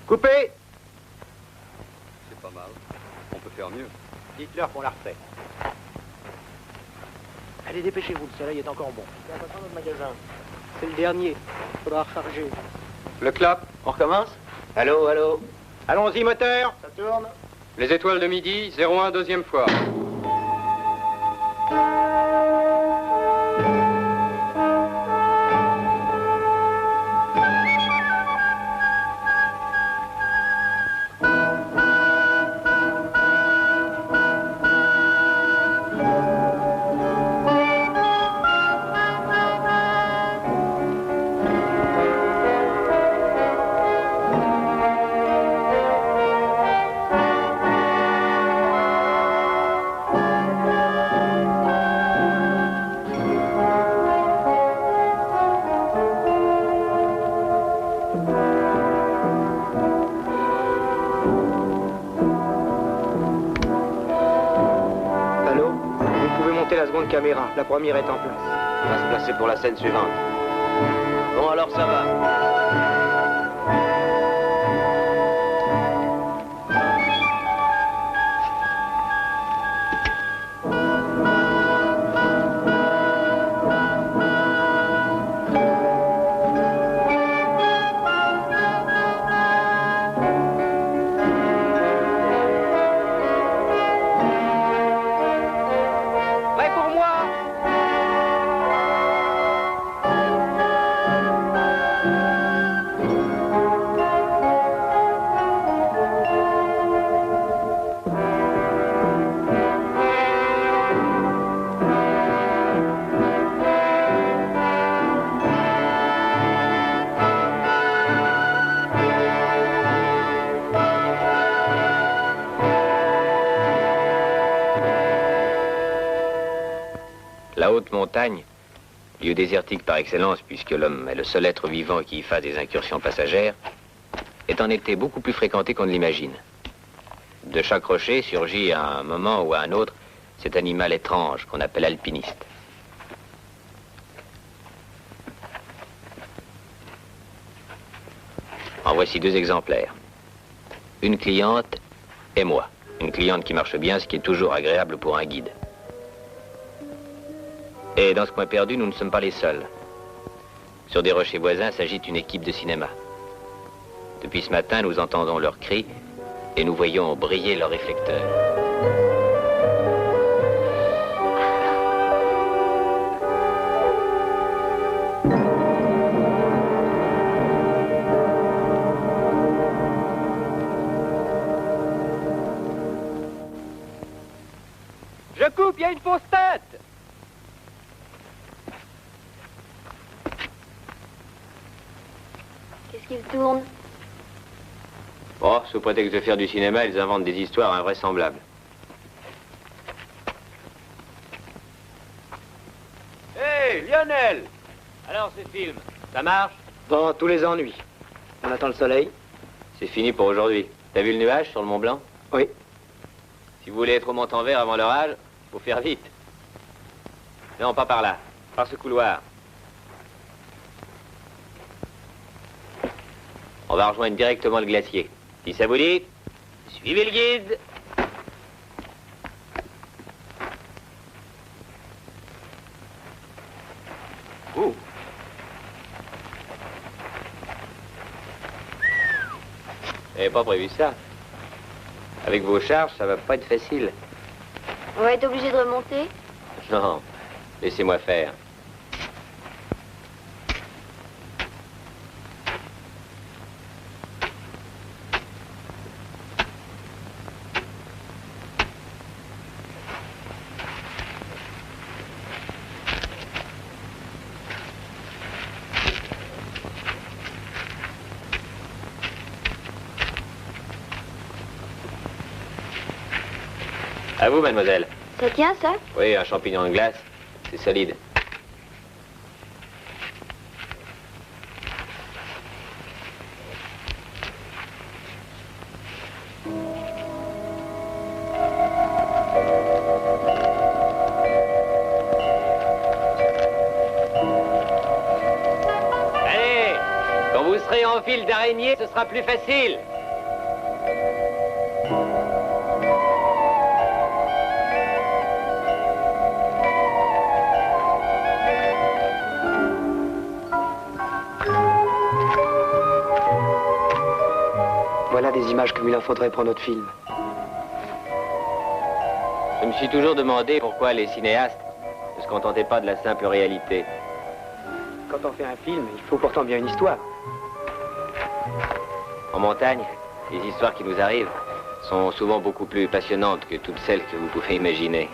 Coupez! C'est pas mal. On peut faire mieux. Dites-leur qu'on la refait. Allez, dépêchez-vous, le soleil est encore bon. C'est notre magasin. C'est le dernier. Faudra recharger. Le clap. On recommence? Allô, allô? Allons-y, moteur. Ça tourne. Les étoiles de midi, 01, deuxième fois. Caméra, la première est en place. On va se placer pour la scène suivante. Bon, alors ça va. La haute montagne, lieu désertique par excellence puisque l'homme est le seul être vivant qui y fasse des incursions passagères, est en été beaucoup plus fréquentée qu'on ne l'imagine. De chaque rocher surgit à un moment ou à un autre cet animal étrange qu'on appelle alpiniste. En voici 2 exemplaires. Une cliente et moi. Une cliente qui marche bien, ce qui est toujours agréable pour un guide. Et dans ce coin perdu, nous ne sommes pas les seuls. Sur des rochers voisins s'agite une équipe de cinéma. Depuis ce matin, nous entendons leurs cris et nous voyons briller leurs réflecteurs. Je coupe, il y a une fausse tête! Qu'est-ce qu'il tourne? Oh, sous prétexte de faire du cinéma, ils inventent des histoires invraisemblables. Hé, Lionel! Alors, ce film, ça marche? Dans tous les ennuis. On attend le soleil? C'est fini pour aujourd'hui. T'as vu le nuage sur le Mont Blanc? Oui. Si vous voulez être au Montanvert avant l'orage, faut faire vite. Non, pas par là. Par ce couloir. On va rejoindre directement le glacier. Si ça vous dit, suivez le guide. Ouh. J'avais pas prévu ça. Avec vos charges, ça va pas être facile. On va être obligé de remonter? Non, laissez-moi faire. À vous, mademoiselle. Ça tient, ça? Oui, un champignon de glace. C'est solide. Allez, quand vous serez en file d'araignée, ce sera plus facile. Voilà des images comme il en faudrait pour notre film. Je me suis toujours demandé pourquoi les cinéastes ne se contentaient pas de la simple réalité. Quand on fait un film, il faut pourtant bien une histoire. En montagne, les histoires qui nous arrivent sont souvent beaucoup plus passionnantes que toutes celles que vous pouvez imaginer.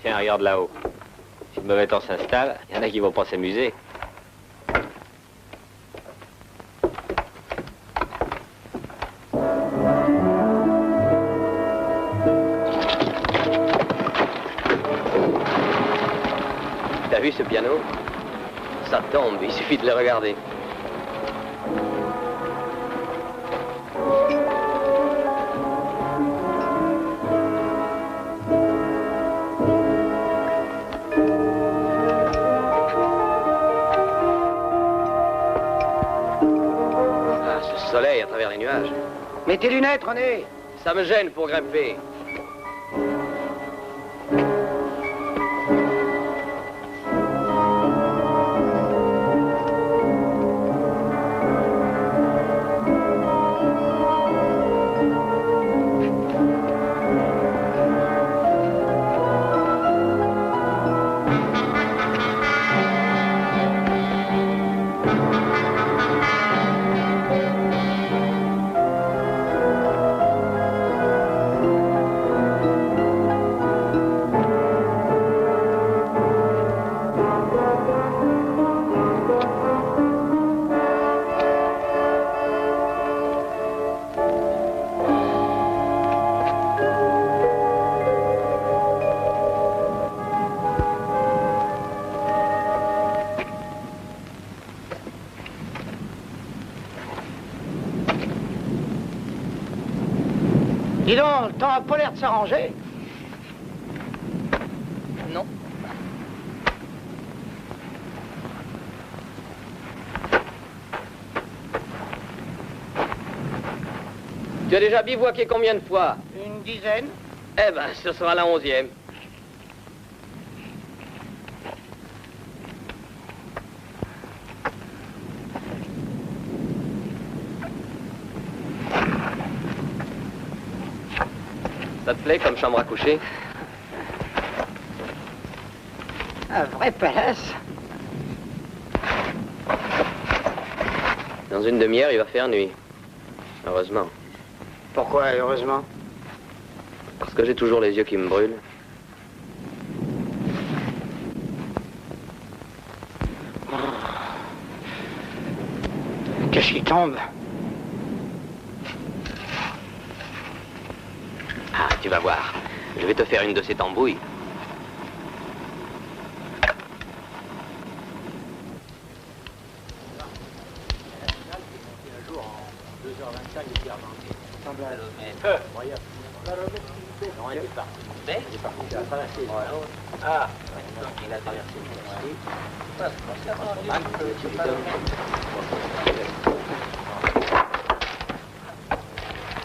Tiens, regarde là-haut. Si le mauvais temps s'installe, il y en a qui vont pas s'amuser. T'as vu ce piano? Ça tombe, il suffit de le regarder. Ah, ce soleil à travers les nuages. Mets tes lunettes, René! Ça me gêne pour grimper. Dis donc, le temps a pas l'air de s'arranger. Non. Tu as déjà bivouaqué combien de fois? Une dizaine. Eh ben, ce sera la 11e. Ça te plaît comme chambre à coucher? Un vrai palace. Dans une demi-heure, il va faire nuit. Heureusement. Pourquoi, heureusement? Parce que j'ai toujours les yeux qui me brûlent. Qu'est-ce qui tombe? Ah, tu vas voir. Je vais te faire une de ces tambouilles.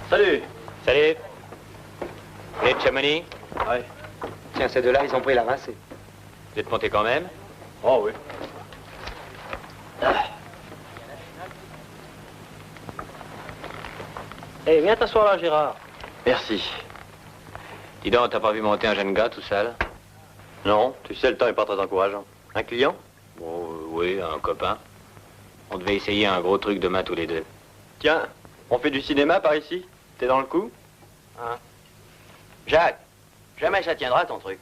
Salut. Salut. Vous êtes de Chamonix? Ouais. Tiens, ces deux-là, ils ont pris la rincée. Vous êtes monté quand même? Oh oui. Eh, viens t'asseoir là, Gérard. Merci. Dis donc, t'as pas vu monter un jeune gars tout seul? Non, tu sais, le temps est pas très encourageant. Un client? Bon, oui, un copain. On devait essayer un gros truc demain tous les deux. Tiens, On fait du cinéma par ici? T'es dans le coup? Hein? Jacques, jamais ça tiendra ton truc.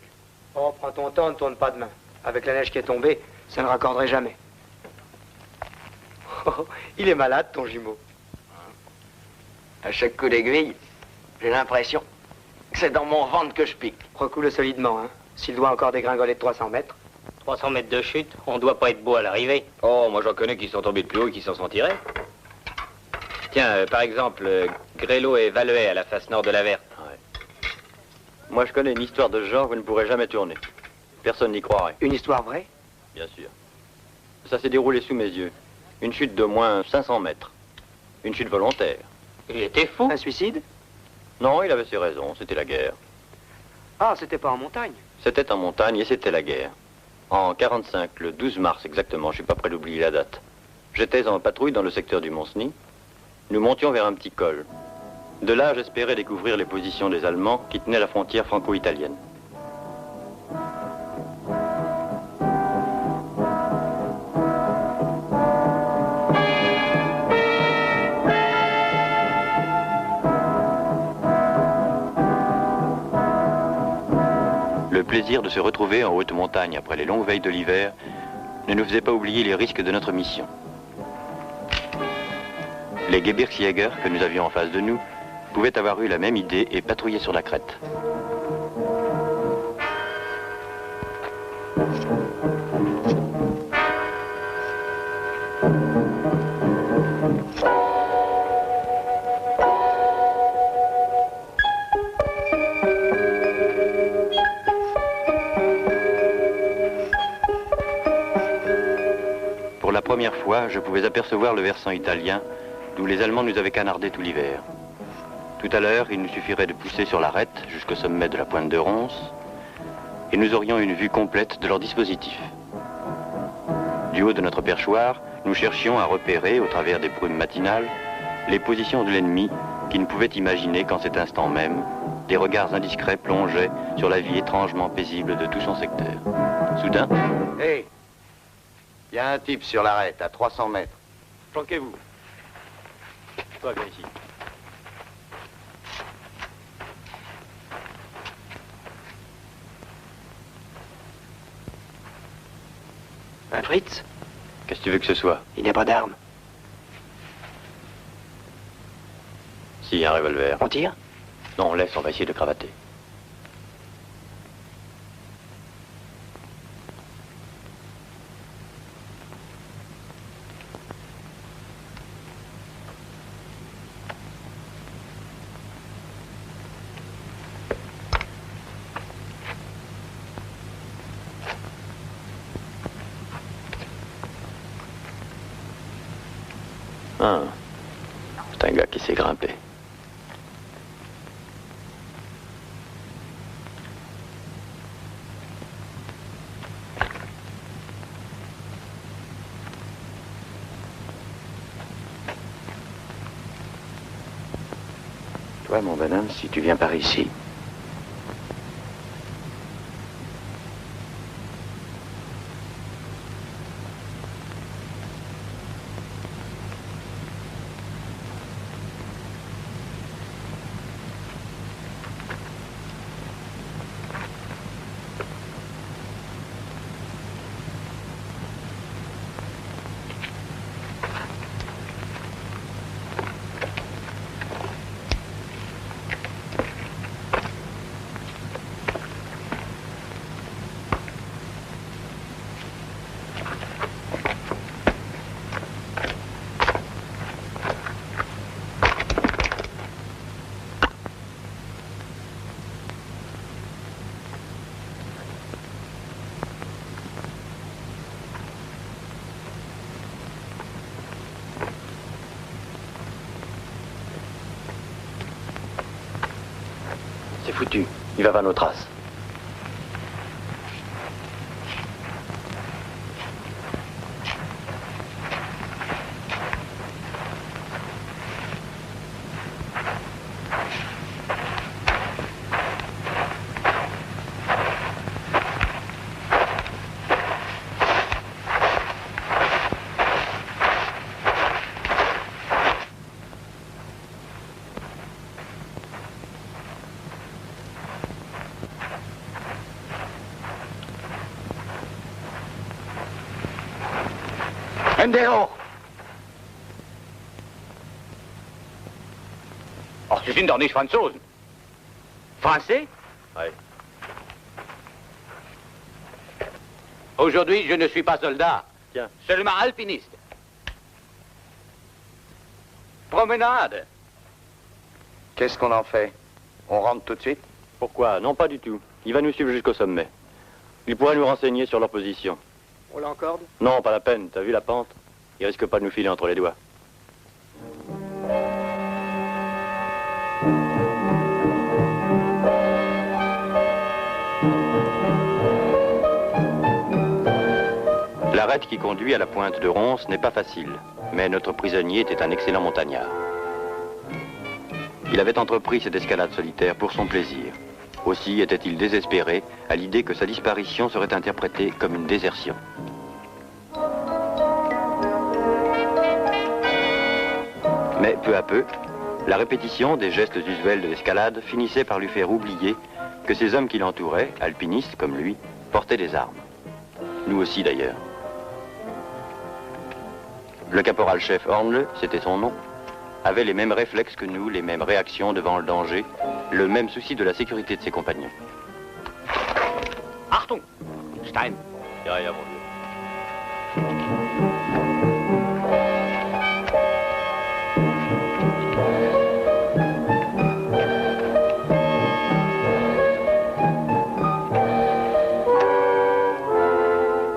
Oh, prends ton temps, ne tourne pas de main. Avec la neige qui est tombée, ça ne raccorderait jamais. Oh, il est malade, ton jumeau. À chaque coup d'aiguille, j'ai l'impression que c'est dans mon ventre que je pique. Recoule solidement, hein. S'il doit encore dégringoler de 300 mètres. 300 mètres de chute, on doit pas être beau à l'arrivée. Oh, moi j'en connais qui sont tombés de plus haut et qui s'en sont tirés. Tiens, par exemple, Grélo et Valuet à la face nord de la Verte. Ouais. Moi, je connais une histoire de ce genre que vous ne pourrez jamais tourner. Personne n'y croirait. Une histoire vraie? Bien sûr. Ça s'est déroulé sous mes yeux. Une chute de moins 500 mètres. Une chute volontaire. Il était fou. Un suicide? Non, il avait ses raisons, c'était la guerre. Ah, c'était pas en montagne. C'était en montagne et c'était la guerre. En 45, le 12 mars exactement, je suis pas prêt d'oublier la date. J'étais en patrouille dans le secteur du Mont-Cenis. Nous montions vers un petit col. De là, j'espérais découvrir les positions des Allemands qui tenaient la frontière franco-italienne. Le plaisir de se retrouver en haute montagne après les longues veilles de l'hiver ne nous faisait pas oublier les risques de notre mission. Les Gebirgsjäger que nous avions en face de nous pouvaient avoir eu la même idée et patrouiller sur la crête. Pour la première fois, je pouvais apercevoir le versant italien d'où les Allemands nous avaient canardés tout l'hiver. Tout à l'heure, il nous suffirait de pousser sur l'arête jusqu'au sommet de la pointe de Ronce et nous aurions une vue complète de leur dispositif. Du haut de notre perchoir, nous cherchions à repérer, au travers des brumes matinales, les positions de l'ennemi qui ne pouvait imaginer qu'en cet instant même, des regards indiscrets plongeaient sur la vie étrangement paisible de tout son secteur. Soudain... Hé, il y a un type sur l'arête, à 300 mètres. Planquez-vous. Toi, viens ici. Un Fritz? Qu'est-ce que tu veux que ce soit? Il n'y a pas d'arme. Si, un revolver. On tire? Non, laisse, on va essayer de cravater. Ah, c'est un gars qui s'est grimpé. Toi, mon bonhomme, si tu viens par ici, c'est foutu. Il va vers nos traces. Pendejo! Oh, Sie sind doch nicht Franzosen. Français? Oui. Aujourd'hui, je ne suis pas soldat. Tiens. Seulement alpiniste. Promenade. Qu'est-ce qu'on en fait? On rentre tout de suite? Pourquoi? Non, pas du tout. Il va nous suivre jusqu'au sommet. Il pourrait nous renseigner sur leur position. On l'encorde? Non, pas la peine. T'as vu la pente? Il risque pas de nous filer entre les doigts. L'arête qui conduit à la pointe de Ronce n'est pas facile, mais notre prisonnier était un excellent montagnard. Il avait entrepris cette escalade solitaire pour son plaisir. Aussi était-il désespéré à l'idée que sa disparition serait interprétée comme une désertion. Mais peu à peu, la répétition des gestes usuels de l'escalade finissait par lui faire oublier que ces hommes qui l'entouraient, alpinistes comme lui, portaient des armes. Nous aussi d'ailleurs. Le caporal-chef Hornle, c'était son nom, avait les mêmes réflexes que nous, les mêmes réactions devant le danger, le même souci de la sécurité de ses compagnons. Achtung! Stein. Ja, ja, mon Dieu.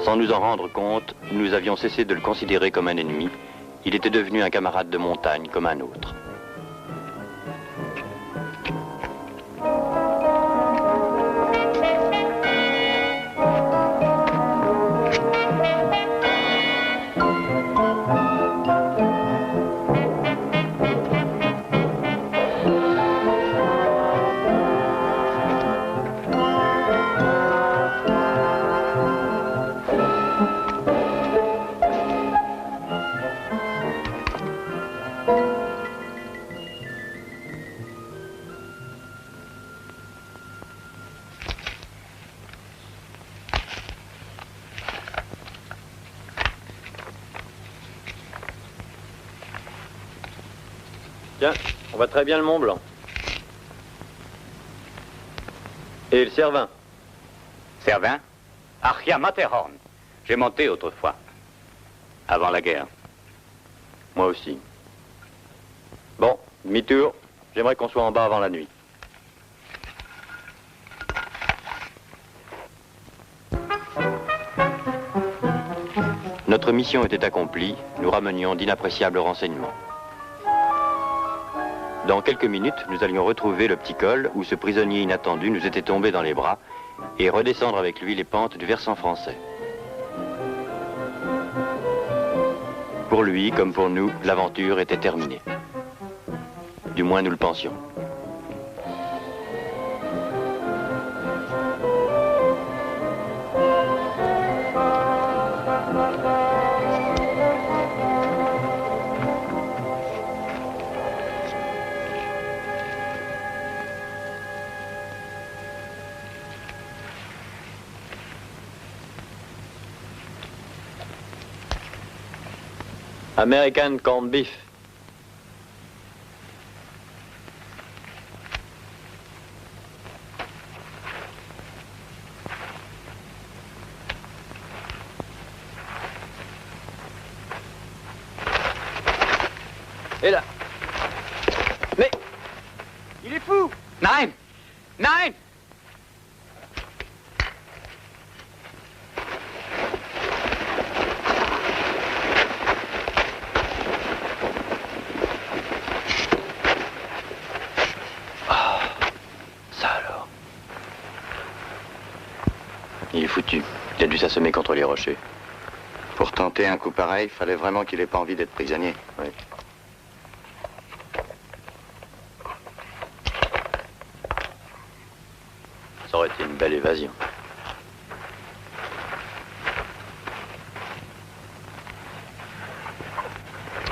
Sans nous en rendre compte, nous avions cessé de le considérer comme un ennemi. Il était devenu un camarade de montagne comme un autre. Tiens, on voit très bien le Mont Blanc. Et le Cervin. Cervin? Achia Matterhorn. J'ai monté autrefois. Avant la guerre. Moi aussi. Bon, demi-tour. J'aimerais qu'on soit en bas avant la nuit. Notre mission était accomplie. Nous ramenions d'inappréciables renseignements. Dans quelques minutes, nous allions retrouver le petit col où ce prisonnier inattendu nous était tombé dans les bras et redescendre avec lui les pentes du versant français. Pour lui, comme pour nous, l'aventure était terminée. Du moins, nous le pensions. American corned beef. Et là. Mais il est fou! Nein! Nein! Il est foutu. Il a dû s'assommer contre les rochers. Pour tenter un coup pareil, fallait vraiment qu'il ait pas envie d'être prisonnier. Oui. Ça aurait été une belle évasion.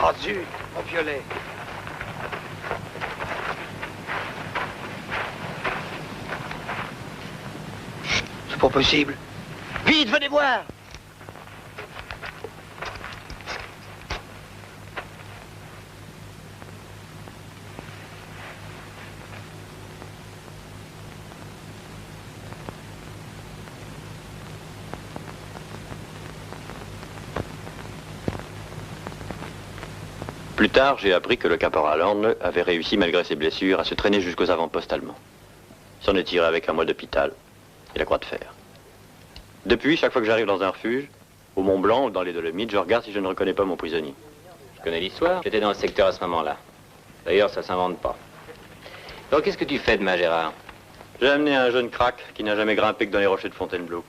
Oh zut, mon violet. C'est pas possible. Vite, venez voir. Plus tard, j'ai appris que le caporal Horn avait réussi, malgré ses blessures, à se traîner jusqu'aux avant-postes allemands. Il s'en est tiré avec un mois d'hôpital et la croix de fer. Depuis, chaque fois que j'arrive dans un refuge, au Mont Blanc ou dans les Dolomites, je regarde si je ne reconnais pas mon prisonnier. Je connais l'histoire. J'étais dans le secteur à ce moment-là. D'ailleurs, ça s'invente pas. Donc, qu'est-ce que tu fais demain, Gérard? J'ai amené un jeune crack qui n'a jamais grimpé que dans les rochers de Fontainebleau.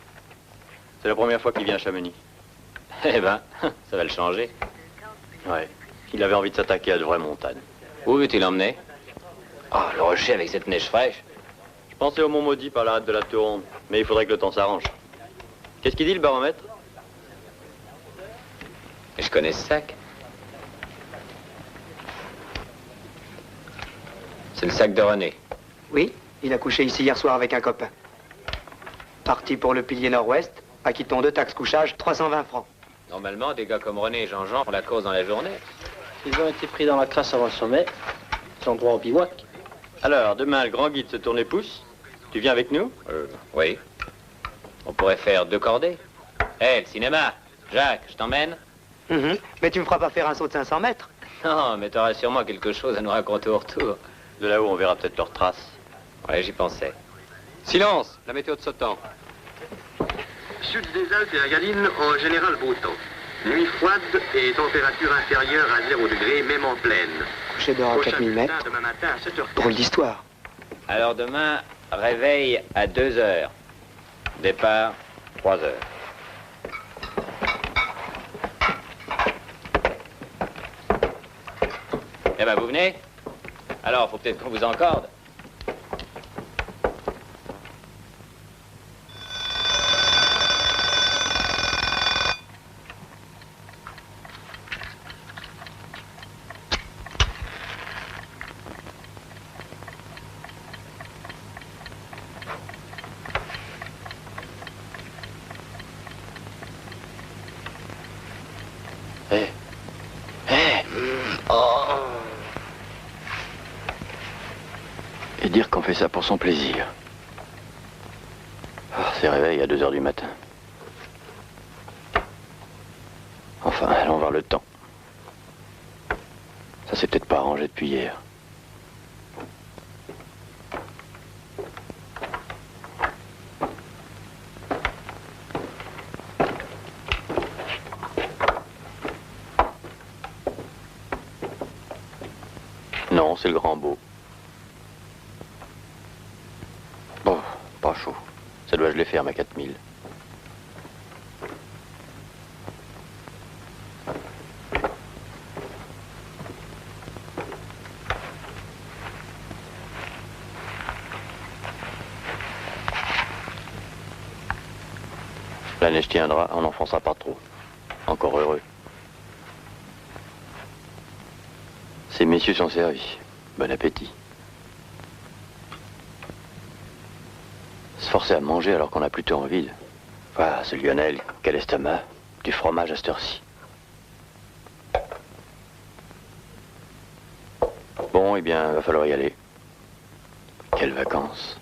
C'est la première fois qu'il vient à Chamonix. Eh ben, ça va le changer. Ouais. Il avait envie de s'attaquer à de vraies montagnes. Où veux-tu l'emmener? Ah, le rocher avec cette neige fraîche. Je pensais au Mont Maudit par la rade de la Tour-Ronde, mais il faudrait que le temps s'arrange. Qu'est-ce qu'il dit, le baromètre? Je connais ce sac. C'est le sac de René. Oui, il a couché ici hier soir avec un copain. Parti pour le pilier nord-ouest, acquittons de taxes couchage, 320 francs. Normalement, des gars comme René et Jean-Jean font la course dans la journée. Ils ont été pris dans la crasse avant le sommet. Ils sont droit au bivouac. Alors, demain, le grand guide se tourne les pouces. Tu viens avec nous? Oui. On pourrait faire 2 cordées. Hé, le cinéma. Jacques, je t'emmène? Mais tu me feras pas faire un saut de 500 mètres. Non, mais t'auras sûrement quelque chose à nous raconter au retour. De là-haut, on verra peut-être leurs traces. Ouais, j'y pensais. Silence, la météo de ce temps. Sud des Alpes et la Galine, en général beau temps. Nuit froide et température inférieure à 0 degré, même en plaine. Coucher dehors à 4000 mètres. Demain matin à 7h30. Drôle d'histoire. Alors demain, réveil à 2 heures. Départ, 3 heures. Eh ben, vous venez? Alors, faut peut-être qu'on vous encorde. Et dire qu'on fait ça pour son plaisir. Oh, c'est réveil à 2 heures du matin. Enfin, allons voir le temps. Ça s'est peut-être pas arrangé depuis hier. Non, c'est le grand beau. Bon, pas chaud. Ça doit geler ferme à 4000. La neige tiendra, on n'enfoncera pas trop. Encore heureux. Ces messieurs sont servis. Bon appétit. Se forcer à manger alors qu'on n'a plutôt envie. Ah, ce Lionel, quel estomac. Du fromage à cette heure-ci. Bon, eh bien, va falloir y aller. Quelles vacances.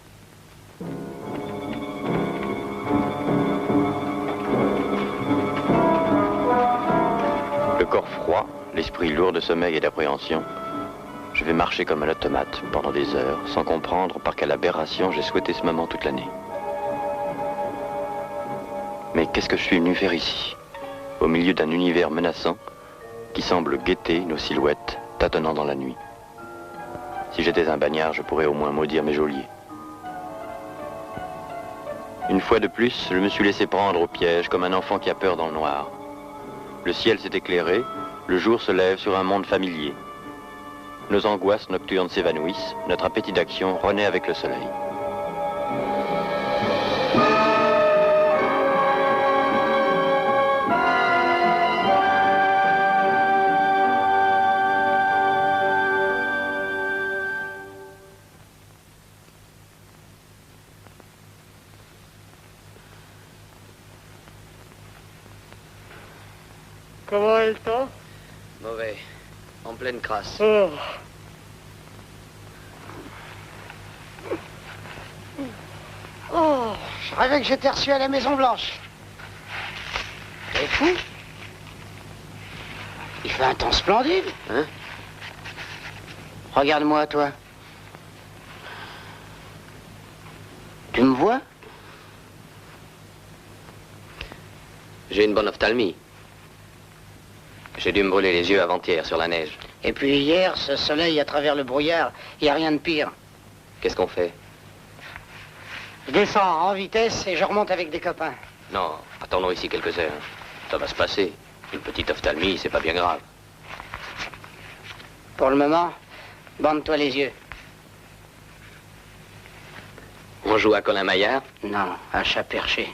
Le corps froid, l'esprit lourd de sommeil et d'appréhension. Je vais marcher comme un automate pendant des heures, sans comprendre par quelle aberration j'ai souhaité ce moment toute l'année. Mais qu'est-ce que je suis venu faire ici, au milieu d'un univers menaçant qui semble guetter nos silhouettes tâtonnant dans la nuit? Si j'étais un bagnard, je pourrais au moins maudire mes geôliers. Une fois de plus, je me suis laissé prendre au piège comme un enfant qui a peur dans le noir. Le ciel s'est éclairé, le jour se lève sur un monde familier. Nos angoisses nocturnes s'évanouissent, notre appétit d'action renaît avec le soleil. Comment est le temps? Mauvais. En pleine crasse. Oh. Oh, je rêvais que j'étais reçu à la Maison Blanche. C'est fou. Il fait un temps splendide. Hein? Regarde-moi, toi. Tu me vois? J'ai une bonne ophtalmie. J'ai dû me brûler les yeux avant-hier sur la neige. Et puis hier, ce soleil à travers le brouillard, il n'y a rien de pire. Qu'est-ce qu'on fait? Je descends en vitesse et je remonte avec des copains. Non, attendons ici quelques heures. Ça va se passer. Une petite ophtalmie, c'est pas bien grave. Pour le moment, bande-toi les yeux. On joue à Colin Maillard? Non, à chat perché.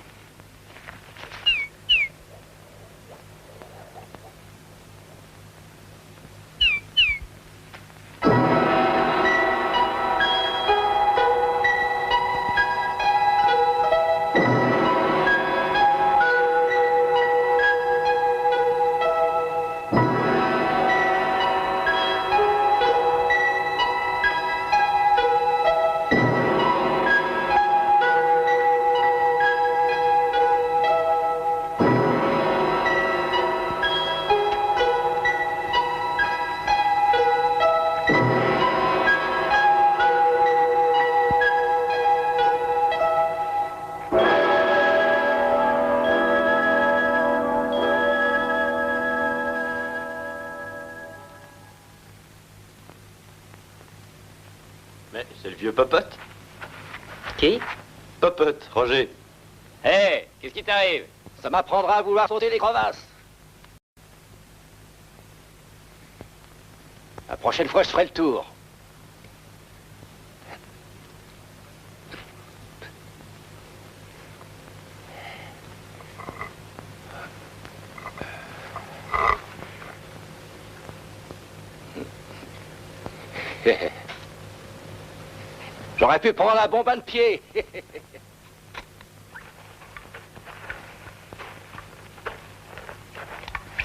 Mais c'est le vieux Popote. Qui? Popote, Roger. Hé, hey, qu'est-ce qui t'arrive? Ça m'apprendra à vouloir sauter des crevasses. La prochaine fois, je ferai le tour. J'aurais pu prendre un bon bain de pied.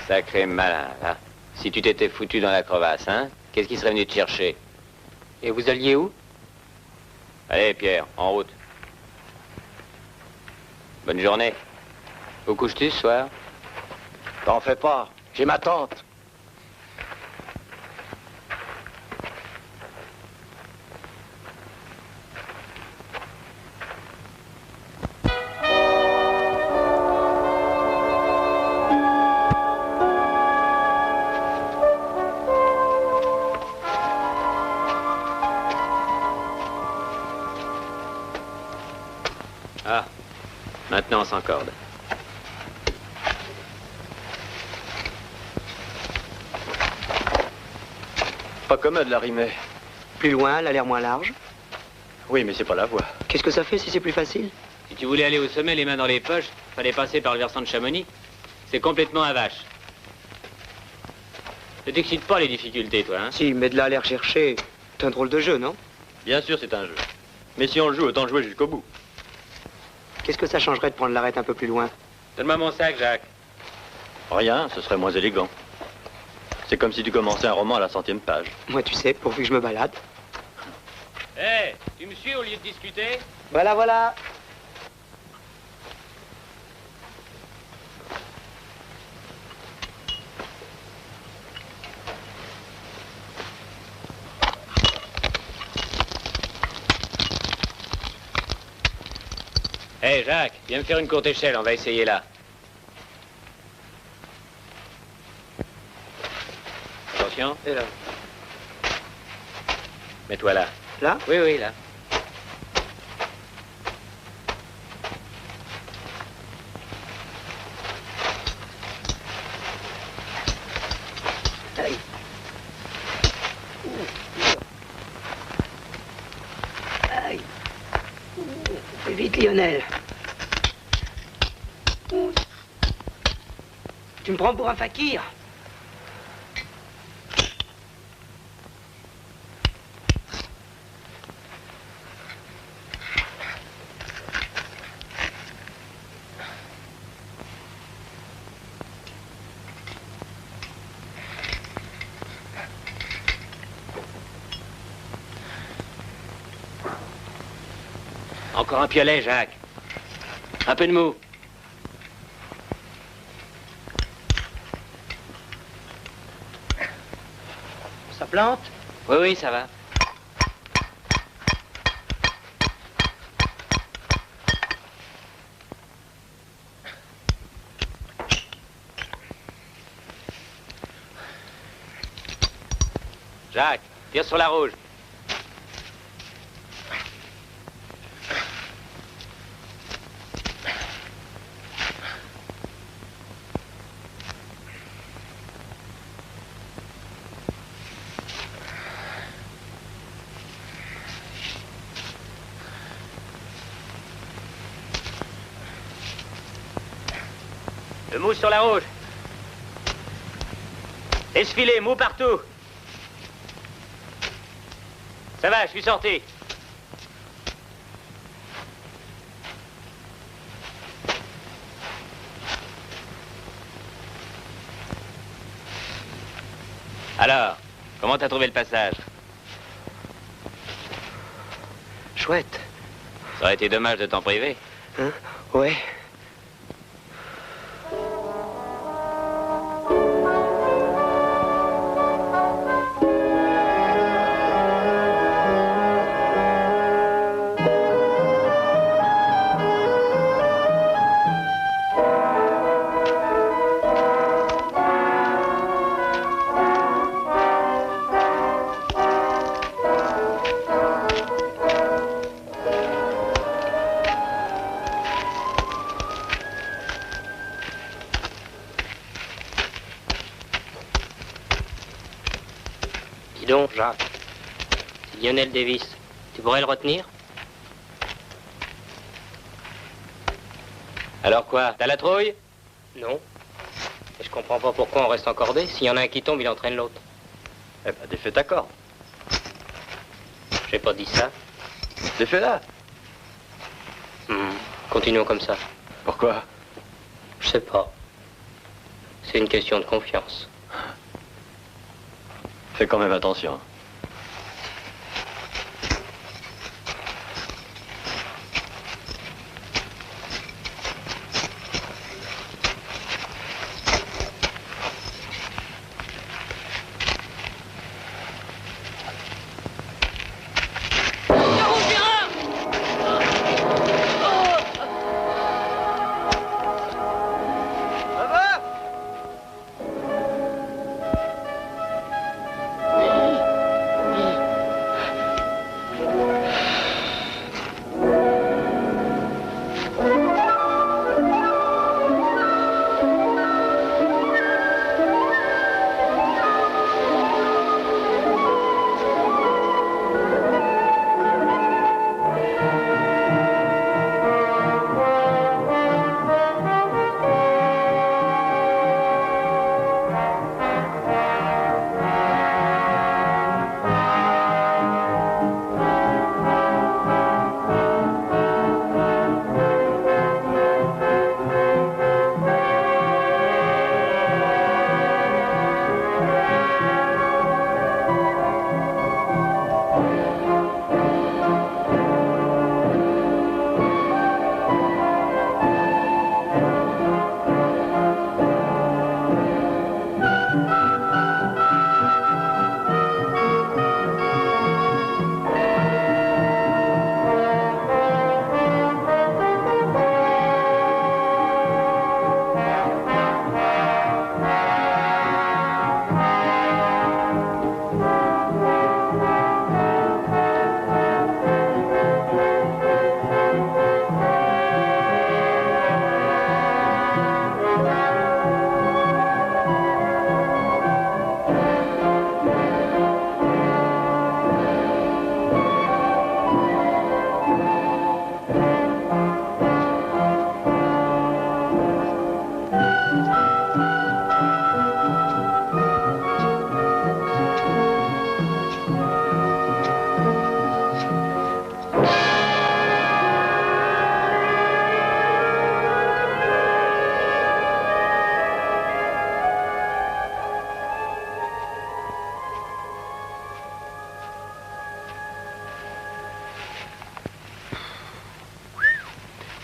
Sacré malin, là. Si tu t'étais foutu dans la crevasse, hein? Qu'est-ce qui serait venu te chercher? Et vous alliez où? Allez, Pierre, en route. Bonne journée. Où couches-tu ce soir? T'en fais pas, j'ai ma tante. Ah, maintenant on s'encorde. Pas commode la rimée. Plus loin, elle a l'air moins large. Oui, mais c'est pas la voie. Qu'est-ce que ça fait si c'est plus facile? Si tu voulais aller au sommet les mains dans les poches, fallait passer par le versant de Chamonix. C'est complètement à vache. Ne t'excite pas les difficultés, toi, hein? Si, mais de là à l'air chercher, c'est un drôle de jeu, non? Bien sûr, c'est un jeu. Mais si on le joue, autant jouer jusqu'au bout. Qu'est-ce que ça changerait de prendre l'arête un peu plus loin? Donne-moi mon sac, Jacques. Rien, ce serait moins élégant. C'est comme si tu commençais un roman à la 100e page. Moi, tu sais, pourvu que je me balade. Hé, hey, tu me suis au lieu de discuter? Voilà, voilà. Hé, hey, Jacques, viens me faire une courte échelle, on va essayer là. Attention. Et là? Mets-toi là. Là? Oui, oui, là. Aïe. Aïe. Fais vite, Lionel. Tu me prends pour un fakir? Encore un piolet, Jacques. Un peu de mou. Ça plante? Oui, oui, ça va. Jacques, tire sur la rouge. Le mou sur la rouge. Esfilé, mou partout. Ça va, je suis sorti. Alors, comment t'as trouvé le passage? Chouette. Ça aurait été dommage de t'en priver. Hein? Ouais. Dis donc, Jacques, c'est Lionel Davis. Tu pourrais le retenir? Alors quoi? T'as la trouille? Non. Et je comprends pas pourquoi on reste encordé. S'il y en a un qui tombe, il entraîne l'autre. Eh ben, défais ta corde. J'ai pas dit ça. Défais-la. Continuons comme ça. Pourquoi? Je sais pas. C'est une question de confiance. Fais quand même attention.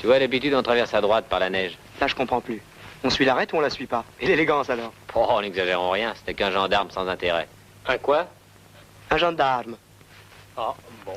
Tu vois, d'habitude, on traverse à droite par la neige. Là, je comprends plus. On suit l'arête ou on la suit pas? Et l'élégance, alors? Oh, n'exagérons rien, c'était qu'un gendarme sans intérêt. Un quoi? Un gendarme. Ah, bon.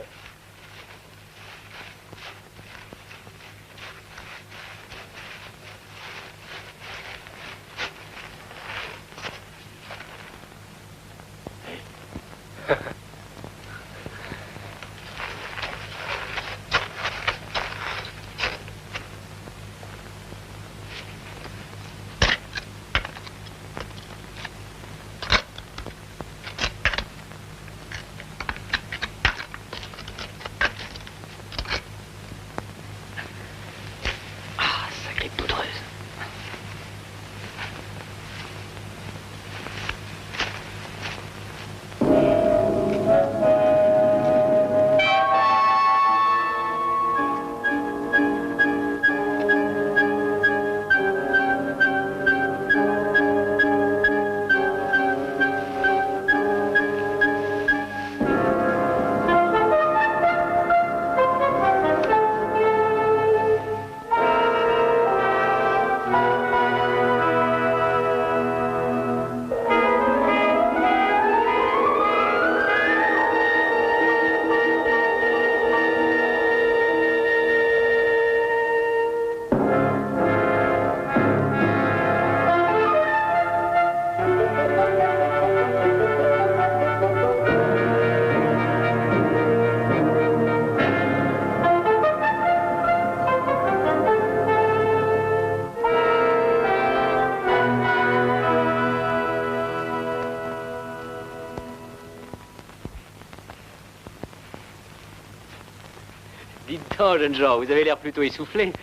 Dites donc, jeunes gens, vous avez l'air plutôt essoufflés.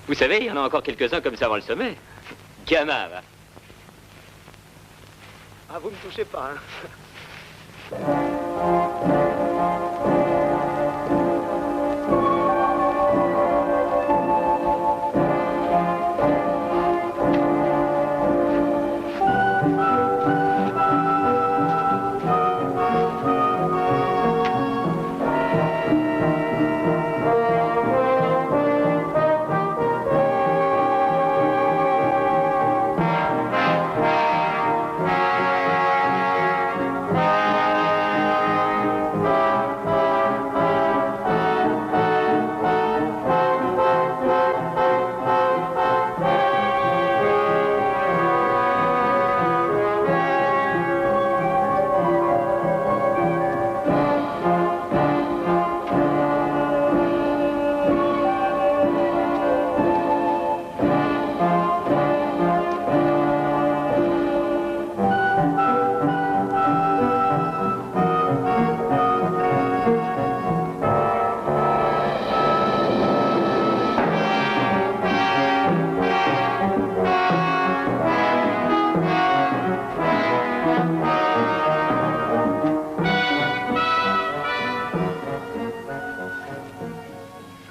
Vous savez, il y en a encore quelques-uns comme ça avant le sommet. Gamin, va. Ah, vous me touchez pas, hein.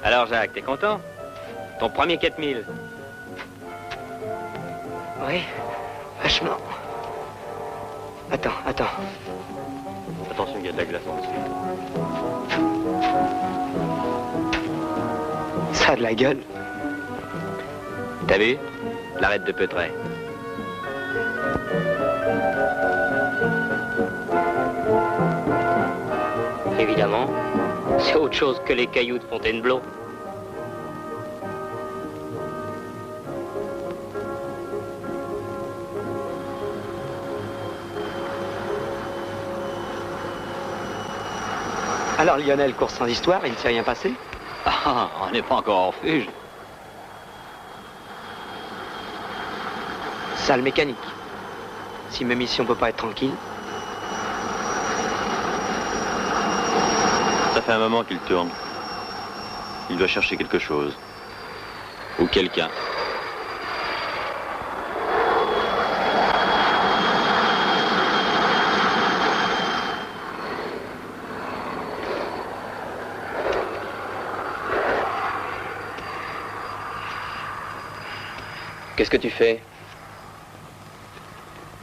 Alors, Jacques, t'es content? Ton premier 4000. Oui, vachement. Attends. Attention, il y a de la glace en dessous. Ça a de la gueule. T'as vu? L'arête de Peutret. Évidemment, c'est autre chose que les cailloux de Fontainebleau. Alors Lionel court sans histoire, il ne s'est rien passé? Ah, on n'est pas encore en refuge. Salle mécanique. Si ma mission peut pas être tranquille. Ça fait un moment qu'il tourne. Il doit chercher quelque chose. Ou quelqu'un. Qu'est-ce que tu fais?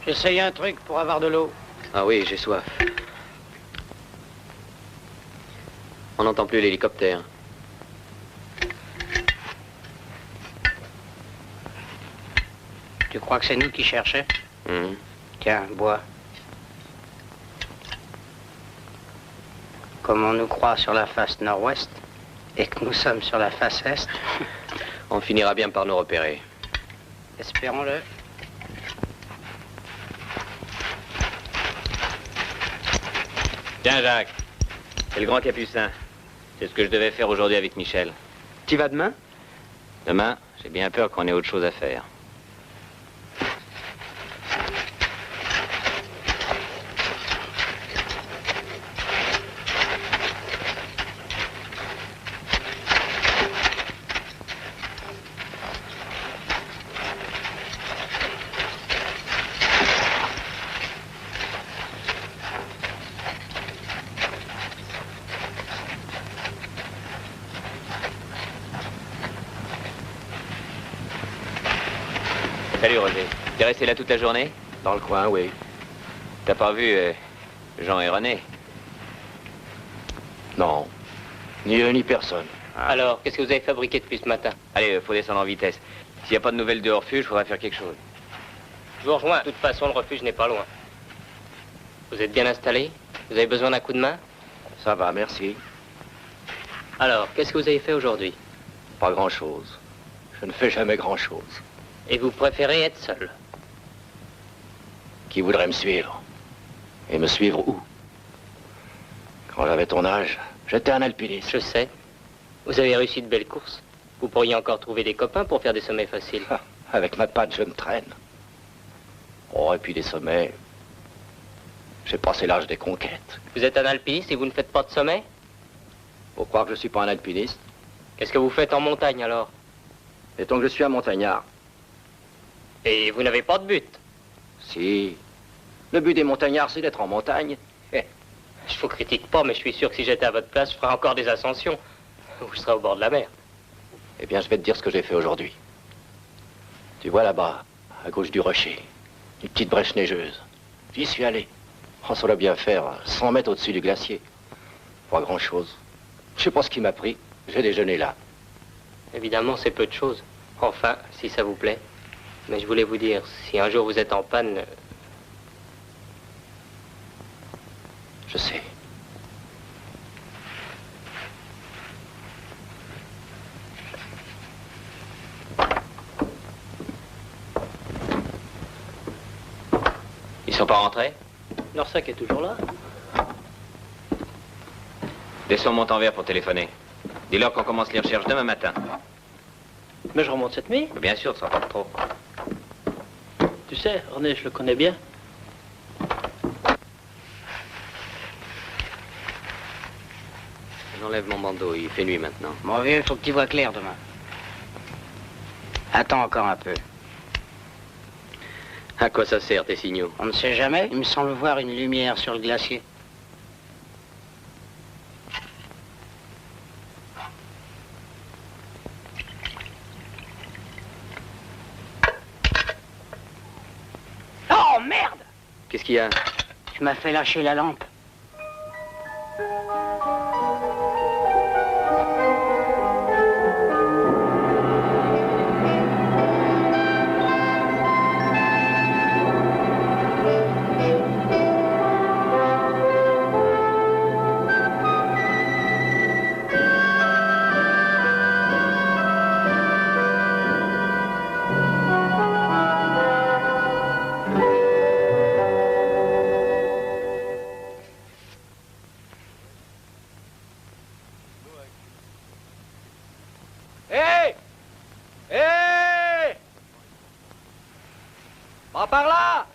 J'essaye un truc pour avoir de l'eau. Ah oui, j'ai soif. On n'entend plus l'hélicoptère. Tu crois que c'est nous qui cherchons? Hum. Tiens, bois. Comme on nous croit sur la face nord-ouest et que nous sommes sur la face est, On finira bien par nous repérer. espérons-le. Tiens, Jacques, c'est le grand Capucin. C'est ce que je devais faire aujourd'hui avec Michel. Tu vas demain? Demain, j'ai bien peur qu'on ait autre chose à faire. Salut Roger. T'es resté là toute la journée? Dans le coin, oui. T'as pas vu Jean et René? Non. Ni eux, ni personne. Alors, qu'est-ce que vous avez fabriqué depuis ce matin? Allez, faut descendre en vitesse. S'il n'y a pas de nouvelles de Orpheus, il faudra faire quelque chose. Je vous rejoins. De toute façon, le refuge n'est pas loin. Vous êtes bien installé? Vous avez besoin d'un coup de main? Ça va, merci. Alors, qu'est-ce que vous avez fait aujourd'hui? Pas grand-chose. Je ne fais jamais grand-chose. Et vous préférez être seul? Qui voudrait me suivre? Et me suivre où? Quand j'avais ton âge, j'étais un alpiniste. Je sais. Vous avez réussi de belles courses. Vous pourriez encore trouver des copains pour faire des sommets faciles. Avec ma patte, je me traîne. Oh, et puis des sommets... J'ai passé l'âge des conquêtes. Vous êtes un alpiniste et vous ne faites pas de sommet? Faut croire que je suis pas un alpiniste. Qu'est-ce que vous faites en montagne alors? Mettons que je suis un montagnard. Et vous n'avez pas de but? Si. Le but des montagnards, c'est d'être en montagne. Je vous critique pas, mais je suis sûr que si j'étais à votre place, je ferais encore des ascensions. Ou je serais au bord de la mer. Eh bien, je vais te dire ce que j'ai fait aujourd'hui. Tu vois là-bas, à gauche du rocher, une petite brèche neigeuse. J'y suis allé. Oh, ça doit bien faire 100 mètres au-dessus du glacier. Pas grand-chose. Je sais pas ce qui m'a pris. J'ai déjeuné là. Évidemment, c'est peu de choses. Enfin, si ça vous plaît. Mais je voulais vous dire, si un jour vous êtes en panne... Je sais. Ils sont pas rentrés? Leur sac est toujours là. Descends Montanvert pour téléphoner. Dis-leur qu'on commence les recherches demain matin. Mais je remonte cette nuit. Bien sûr, ça va pas trop. Tu sais, René, je le connais bien. J'enlève mon bandeau, il fait nuit maintenant. Mon vieux, faut que tu vois clair demain. Attends encore un peu. À quoi ça sert, tes signaux? On ne sait jamais, il me semble voir une lumière sur le glacier. Oh, merde! Qu'est-ce qu'il y a? Tu m'as fait lâcher la lampe. Hé! Hé! Pas par là!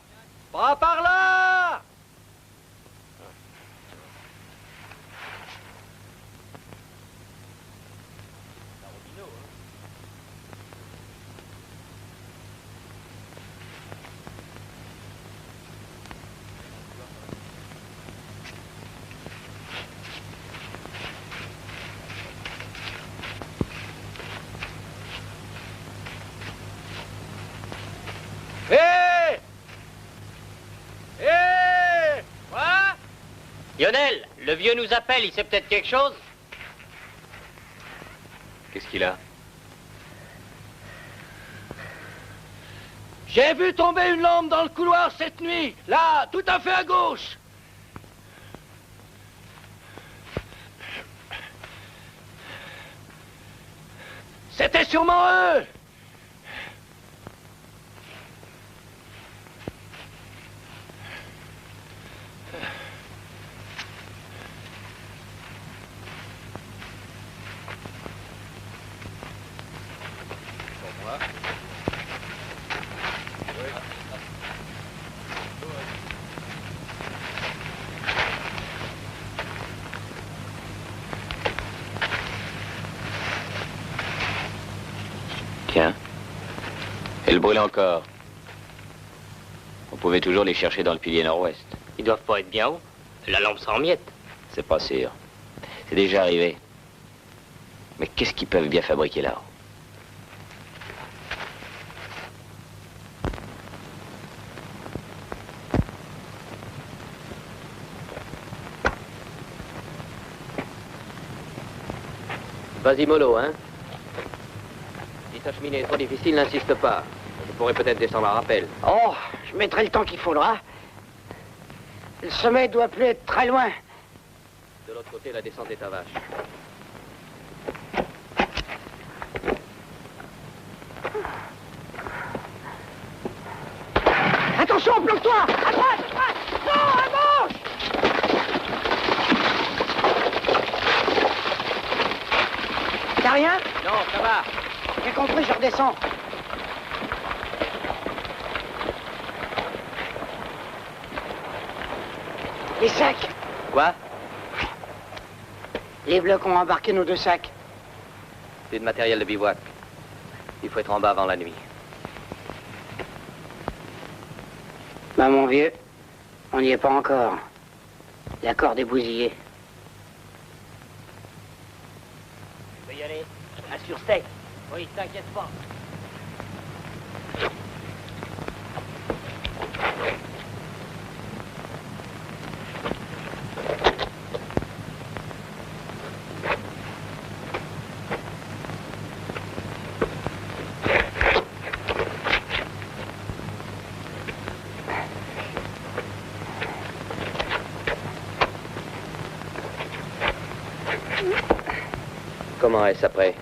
Pas par là! Hé! Hé! Quoi? Lionel, le vieux nous appelle, il sait peut-être quelque chose? Qu'est-ce qu'il a? J'ai vu tomber une lampe dans le couloir cette nuit, là, tout à fait à gauche. C'était sûrement eux! Tiens. Elle brûle encore. On pouvait toujours les chercher dans le pilier nord-ouest. Ils doivent pas être bien hauts. La lampe s'en miette. C'est pas sûr. C'est déjà arrivé. Mais qu'est-ce qu'ils peuvent bien fabriquer là-haut? Vas-y, mollo, hein? Si ta cheminée est trop difficile, n'insiste pas. Je pourrais peut-être descendre à rappel. Oh, je mettrai le temps qu'il faudra. Le sommet doit plus être très loin. De l'autre côté, la descente est à vache. Attention, bloque-toi! À droite! Non, à gauche! T'as rien? Non, ça va. J'ai compris, je redescends. Les sacs. Quoi? Les blocs ont embarqué nos 2 sacs. C'est de matériel de bivouac. Il faut être en bas avant la nuit. Bah, mon vieux, on n'y est pas encore. La corde est bousillée. Tu peux y aller. Assure sec. Oui, t'inquiète pas. Comment est-ce après?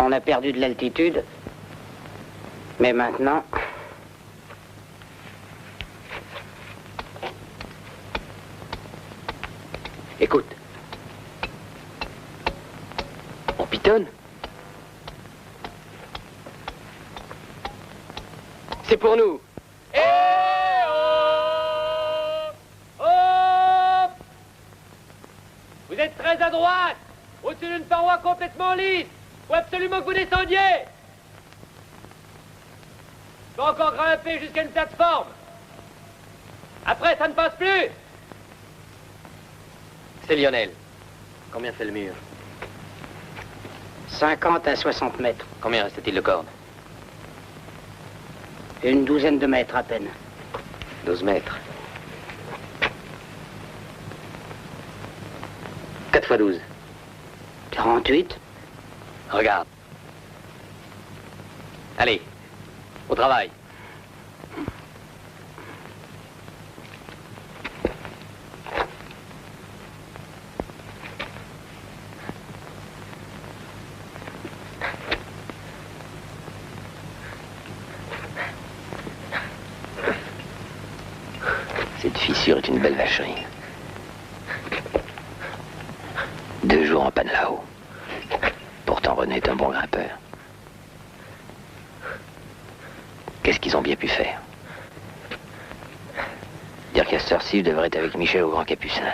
On a perdu de l'altitude. Mais maintenant... Écoute. On pitonne. C'est pour nous. Vous êtes très à droite, au-dessus d'une paroi complètement lisse. Faut absolument que vous descendiez. Faut encore grimper jusqu'à une plateforme. Après, ça ne passe plus. C'est Lionel. Combien fait le mur? 50 à 60 mètres. Combien reste-t-il de cordes? Une douzaine de mètres à peine. 12 mètres. 4 fois 12. 48. Regarde. Allez, au travail. Cette fissure est une belle vacherie. 2 jours en panne là-haut. Pourtant René est un bon grimpeur. Qu'est-ce qu'ils ont bien pu faire? Dire qu'à cette heure-ci, je devrais être avec Michel au Grand Capucin.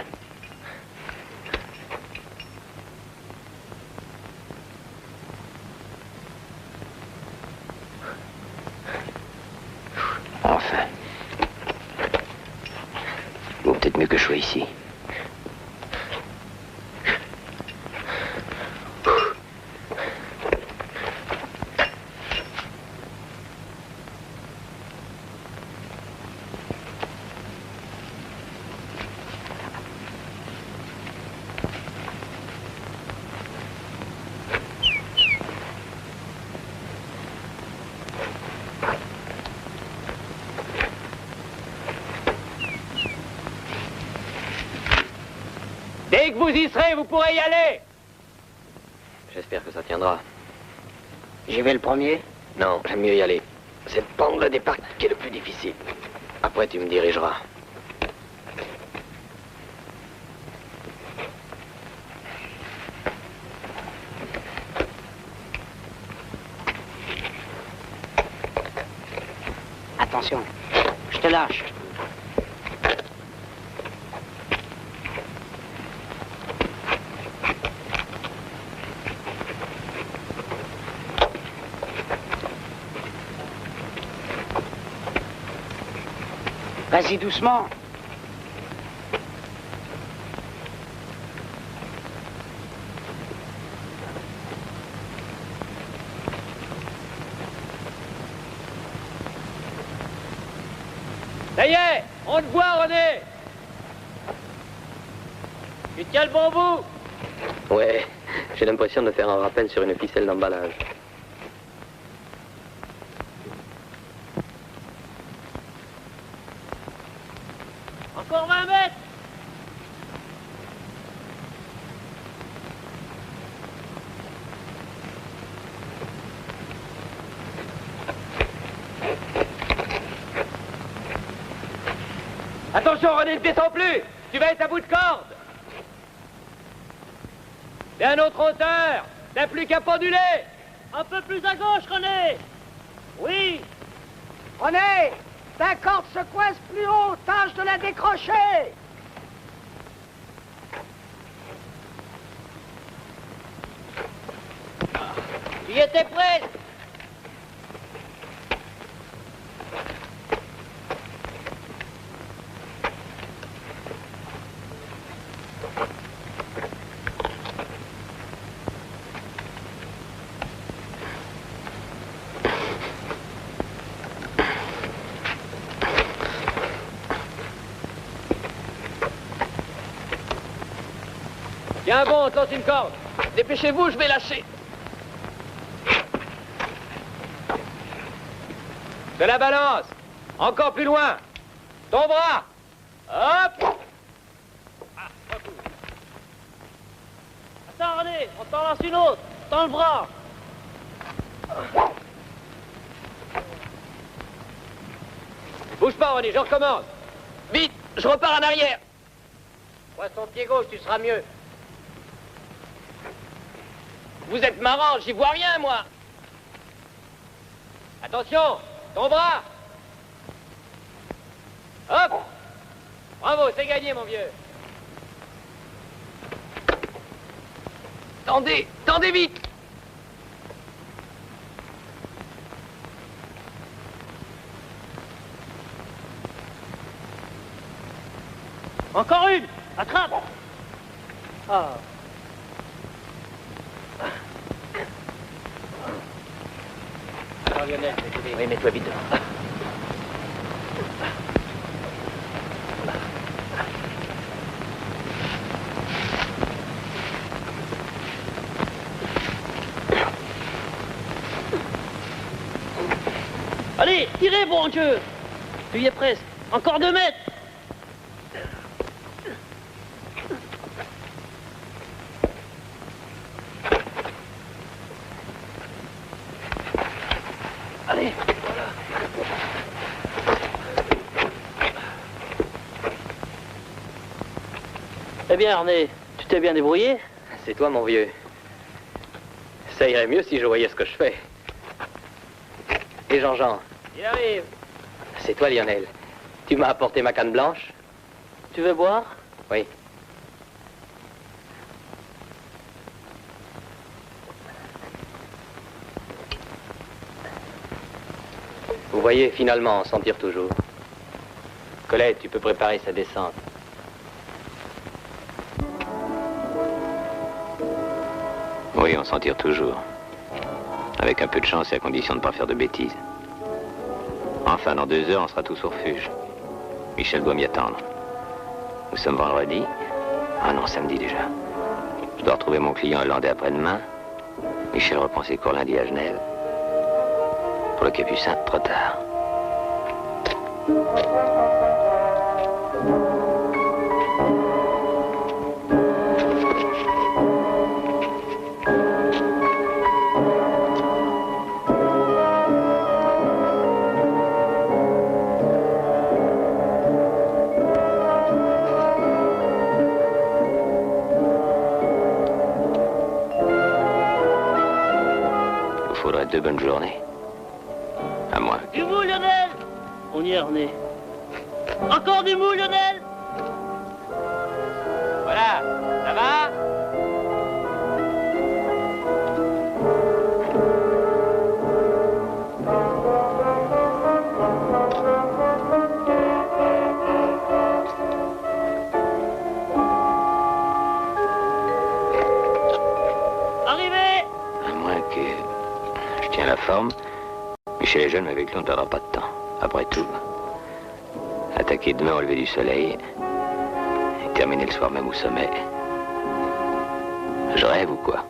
Enfin. Il vaut peut-être mieux que je sois ici. Dès que vous y serez, vous pourrez y aller. j'espère que ça tiendra. J'y vais le premier. Non, j'aime mieux y aller. C'est le pont de départ qui est le plus difficile. Après, tu me dirigeras. Attention, je te lâche. Vas-y doucement. Ça y est, on te voit, René. Tu tiens le bon bout? Ouais, j'ai l'impression de faire un rappel sur une ficelle d'emballage. Encore 20 mètres. Attention, René, ne descends plus. Tu vas être à bout de corde. Et à notre hauteur. T'as plus qu'à penduler. Un peu plus à gauche, René. Oui. René, ta corde se coince plus haut. Tâche de la décrocher. Tu y étais prêt. Tiens bon, on te lance une corde. Dépêchez-vous, je vais lâcher. De la balance. Encore plus loin. Ton bras. Hop. Ah, retour. Attends, René, on t'en lance une autre. Tends le bras. Bouge pas, René, je recommence. Vite, je repars en arrière. Pointe ton pied gauche, tu seras mieux. Vous êtes marrant, j'y vois rien, moi. Attention, ton bras. Hop. Bravo, c'est gagné, mon vieux. Tendez, tendez vite. Encore une. Attrape. Ah. Alors, Lionel, oui, mets-toi vite devant. Allez, tirez, bon Dieu. Tu y es presque. Encore 2 mètres. Allez, voilà. Eh bien, René, tu t'es bien débrouillé? C'est toi, mon vieux. Ça irait mieux si je voyais ce que je fais. Et Jean-Jean? Il arrive. C'est toi, Lionel. Tu m'as apporté ma canne blanche? Tu veux boire? Oui. Vous voyez, finalement, on s'en tire toujours. Colette, tu peux préparer sa descente. Oui, on s'en tire toujours. Avec un peu de chance et à condition de ne pas faire de bêtises. Enfin, dans 2 heures, on sera tous au refuge. Michel doit m'y attendre. Nous sommes vendredi. Ah non, samedi déjà. Je dois retrouver mon client hollandais après-demain. Michel reprend ses cours lundi à Genève. Pour le Capucin, trop tard. moi 2 bonnes journées. À moins. Du mou, Lionel! On y est, René. Encore du mou, Lionel! Voilà, ça va? Arrivé! À moins que je tiens la forme. Michel est jeune, mais avec lui, on ne perdra pas de temps. Après tout, attaquer demain au lever du soleil et terminer le soir même au sommet. Je rêve ou quoi?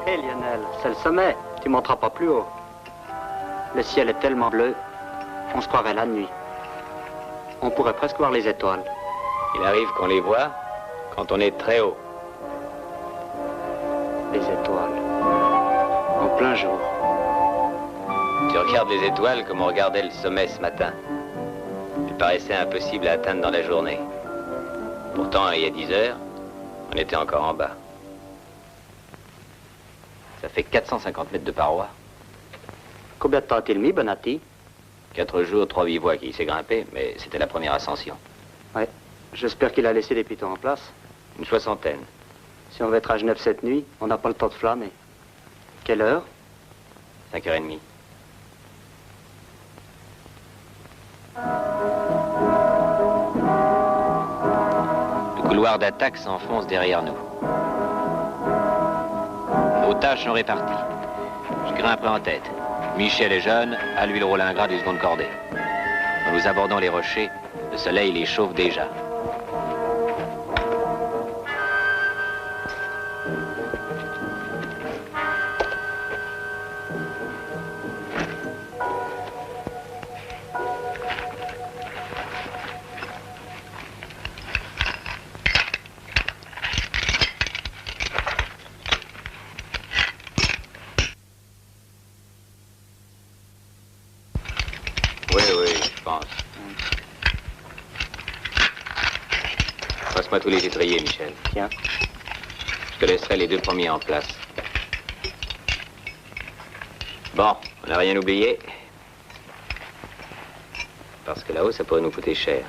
Hé Lionel, c'est le sommet. Tu monteras pas plus haut. Le ciel est tellement bleu, on se croirait la nuit. On pourrait presque voir les étoiles. Il arrive qu'on les voit quand on est très haut. Les étoiles. En plein jour. Tu regardes les étoiles comme on regardait le sommet ce matin. Il paraissait impossible à atteindre dans la journée. Pourtant, il y a 10 heures, on était encore en bas. Ça fait 450 mètres de paroi. Combien de temps a-t-il mis, Bonatti? 4 jours, 3 bivouacs qui s'est grimpé, mais c'était la première ascension. Ouais. J'espère qu'il a laissé des pitons en place. Une 60aine. Si on va être à Genève cette nuit, on n'a pas le temps de flâner. Quelle heure? 5h30. Le couloir d'attaque s'enfonce derrière nous. Nos tâches sont réparties. Je grimperai en tête. Michel est jeune, à lui le rôle ingrat du second cordée. Quand nous abordons les rochers, le soleil les chauffe déjà. Oui, je pense. Passe-moi tous les étriers, Michel. Tiens. Je te laisserai les 2 premiers en place. Bon, on n'a rien oublié. Parce que là-haut, ça pourrait nous coûter cher.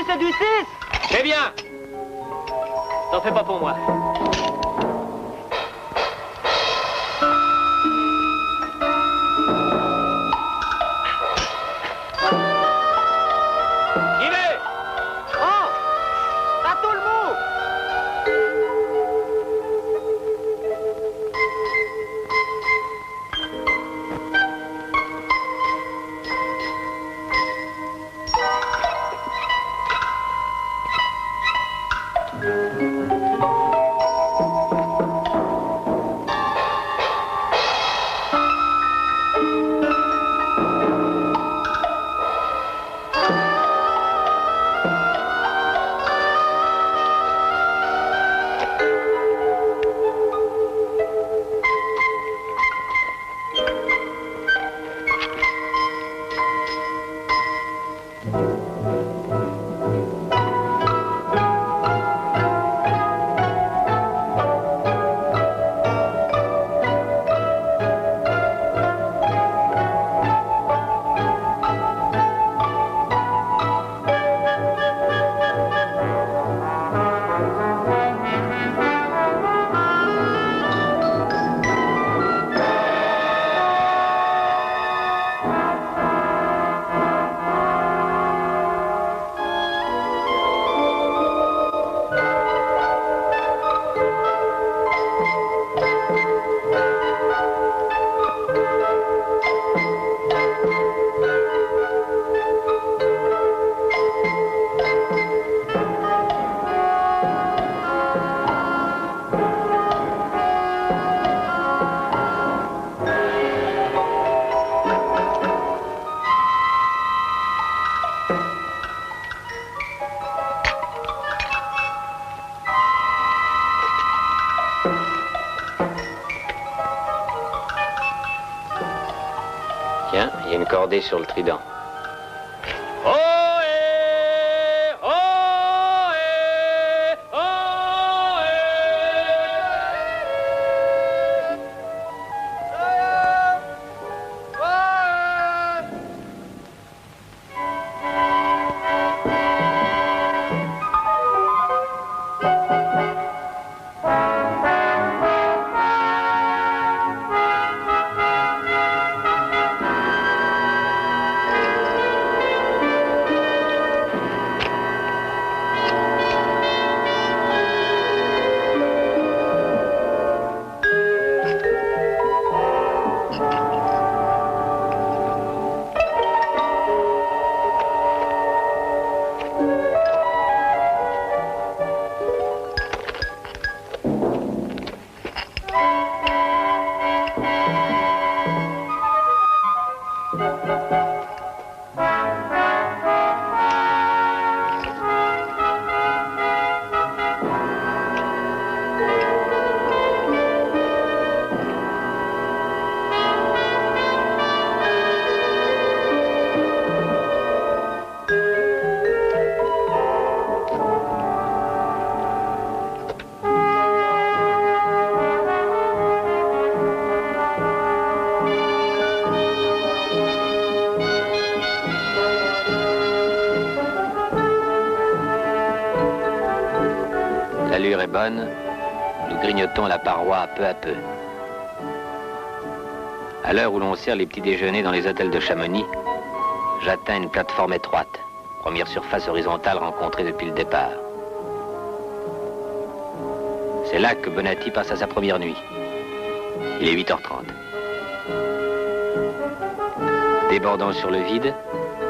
C'est du 6. C'est bien. T'en fais pas pour moi. J'y vais. Oh, t'as tout le mot. Tiens, il y a une cordée sur le trident. L'allure est bonne, nous grignotons la paroi peu à peu. À l'heure où l'on sert les petits déjeuners dans les hôtels de Chamonix, j'atteins une plateforme étroite, première surface horizontale rencontrée depuis le départ. C'est là que Bonatti passe à sa première nuit. Il est 8h30. Débordant sur le vide,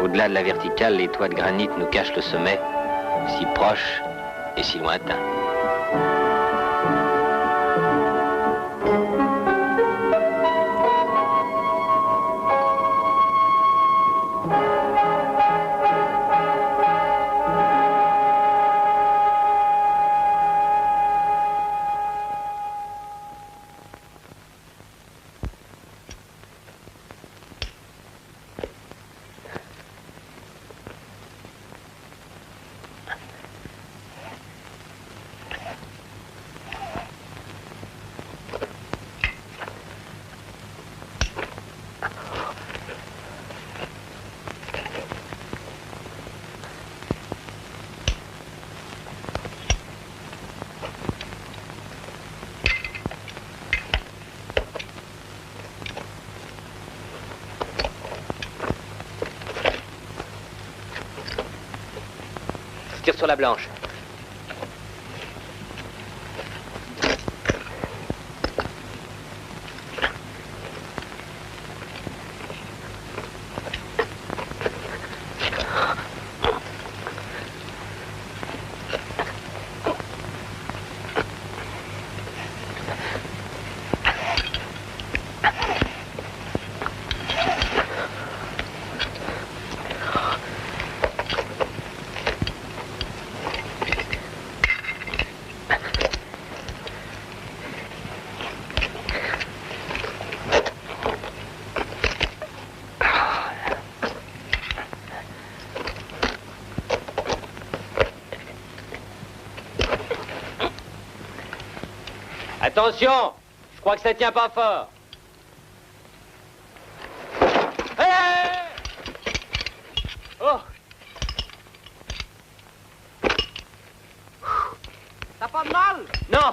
au-delà de la verticale, les toits de granit nous cachent le sommet, si proche et si lointain. Tire sur la blanche. Attention, je crois que ça tient pas fort. Hey! Oh! T'as pas de mal? Non!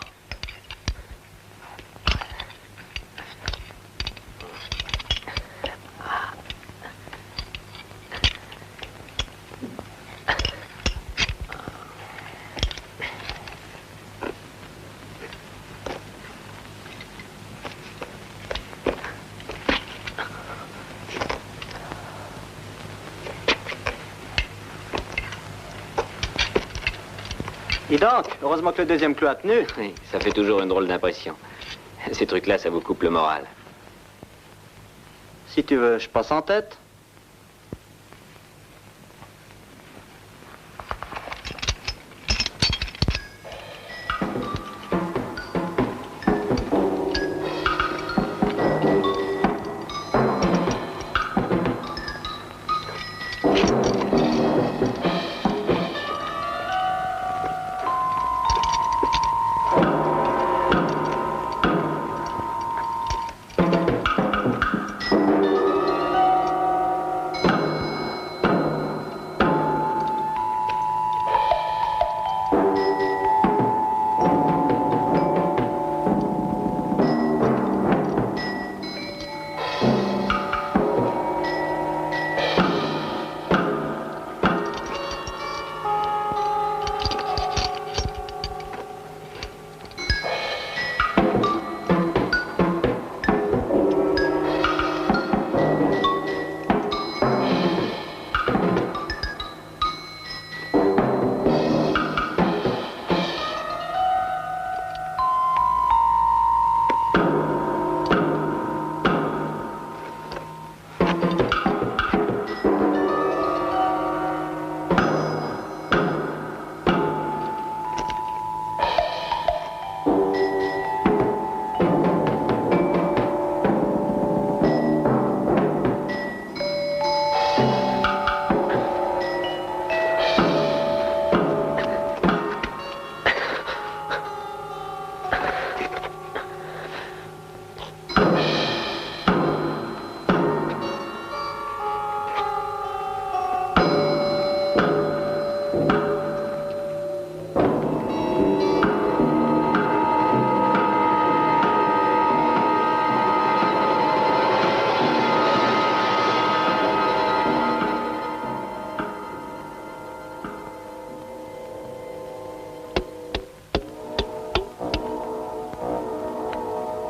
Dis donc, heureusement que le deuxième clou a tenu. Oui, ça fait toujours une drôle d'impression. Ces trucs-là, ça vous coupe le moral. Si tu veux, je passe en tête.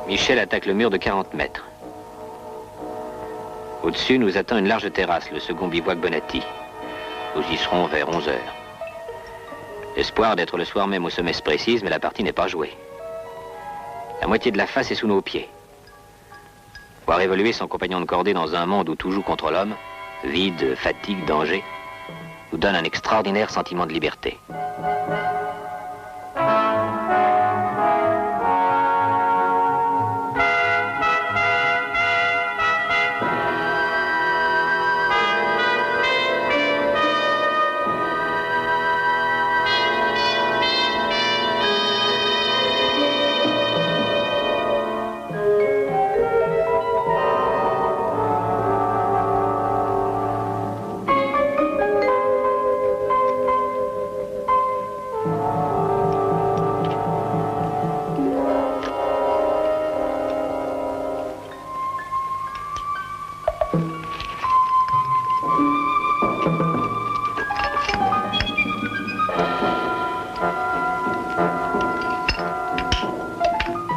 Michel attaque le mur de 40 mètres. Au-dessus nous attend une large terrasse, le second bivouac Bonatti. Nous y serons vers 11 heures. L'espoir d'être le soir même au sommet se précise, mais la partie n'est pas jouée. La moitié de la face est sous nos pieds. Voir évoluer son compagnon de cordée dans un monde où tout joue contre l'homme, vide, fatigue, danger, nous donne un extraordinaire sentiment de liberté.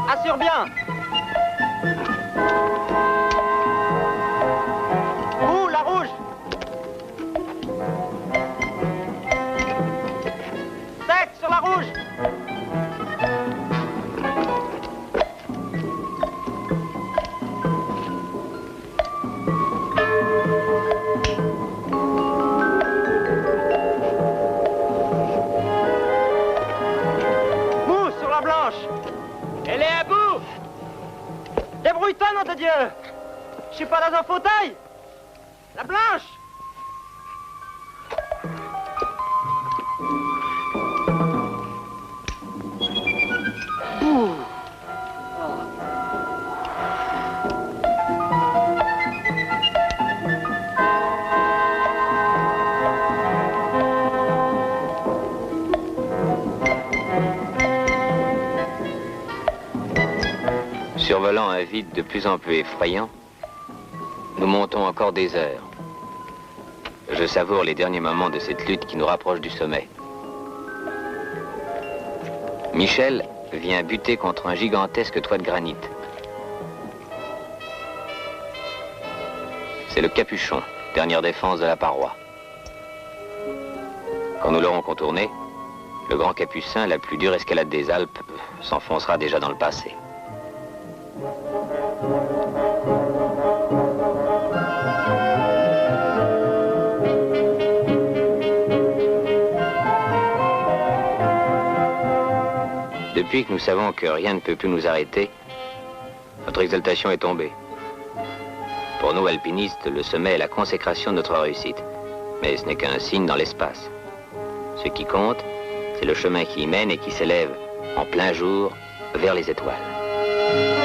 Assure bien. Où, la rouge? Sec sur la rouge. Mou sur la blanche. Elle est à bout. Débrouille-toi, nom de Dieu. Je suis pas dans un fauteuil. La blanche. Ouh. Survolant un vide de plus en plus effrayant, nous montons encore des heures. Je savoure les derniers moments de cette lutte qui nous rapproche du sommet. Michel vient buter contre un gigantesque toit de granit. C'est le capuchon, dernière défense de la paroi. Quand nous l'aurons contourné, le grand capucin, la plus dure escalade des Alpes, s'enfoncera déjà dans le passé. Depuis que nous savons que rien ne peut plus nous arrêter, notre exaltation est tombée. Pour nous, alpinistes, le sommet est la consécration de notre réussite. Mais ce n'est qu'un signe dans l'espace. Ce qui compte, c'est le chemin qui y mène et qui s'élève en plein jour vers les étoiles.